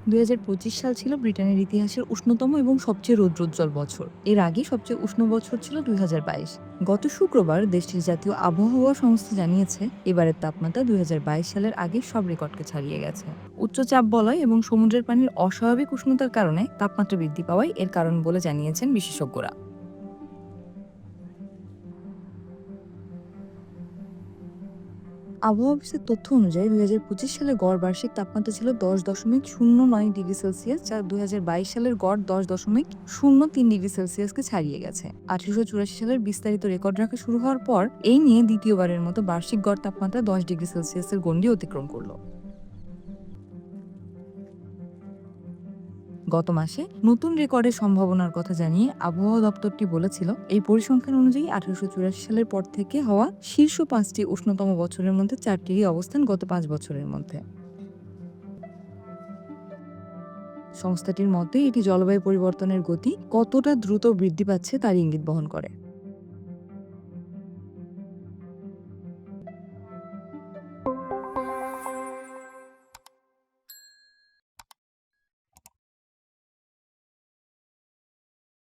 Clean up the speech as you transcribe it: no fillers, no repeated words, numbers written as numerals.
২০২৫ সাল ছিল ব্রিটেনের ইতিহাসের উষ্ণতম এবং সবচেয়ে রৌদ্রোজ্জ্বল বছর। এর আগে সবচেয়ে উষ্ণ বছর ছিল ২০২২। গত শুক্রবার দেশটির জাতীয় আবহাওয়া সংস্থা জানিয়েছে, এবারের তাপমাত্রা ২০২২ সালের আগে সব রেকর্ডকে ছাড়িয়ে গেছে। উচ্চচাপ বলয় এবং সমুদ্রের পানির অস্বাভাবিক উষ্ণতার কারণে তাপমাত্রা বৃদ্ধি পাওয়াই এর কারণ বলে জানিয়েছেন বিশেষজ্ঞরা। আবহাওয়া অফিসের তথ্য অনুযায়ী ২০২৫ সালে গড় বার্ষিক তাপমাত্রা ছিল ১০.০৯ ডিগ্রি সেলসিয়াস, যা ২০২২ সালের গড় ১০.০৩ ডিগ্রি সেলসিয়াসকে ছাড়িয়ে গেছে। ১৮৮৪ সালের বিস্তারিত রেকর্ড রাখা শুরু হওয়ার পর এই নিয়ে দ্বিতীয়বারের মতো বার্ষিক গড় তাপমাত্রা ১০ ডিগ্রি সেলসিয়াসের গণ্ডি অতিক্রম করল। গত মাসে নতুন রেকর্ডের সম্ভাবনার কথা জানিয়ে আবহাওয়া দপ্তরটি বলেছিল, এই পরিসংখ্যান অনুযায়ী ১৮৮৪ সালের পর থেকে হওয়া শীর্ষ ৫টি উষ্ণতম বছরের মধ্যে ৪টিরই অবস্থান গত ৫ বছরের মধ্যে। সংস্থাটির মতে এটি জলবায়ু পরিবর্তনের গতি কতটা দ্রুত বৃদ্ধি পাচ্ছে তার ইঙ্গিত বহন করে।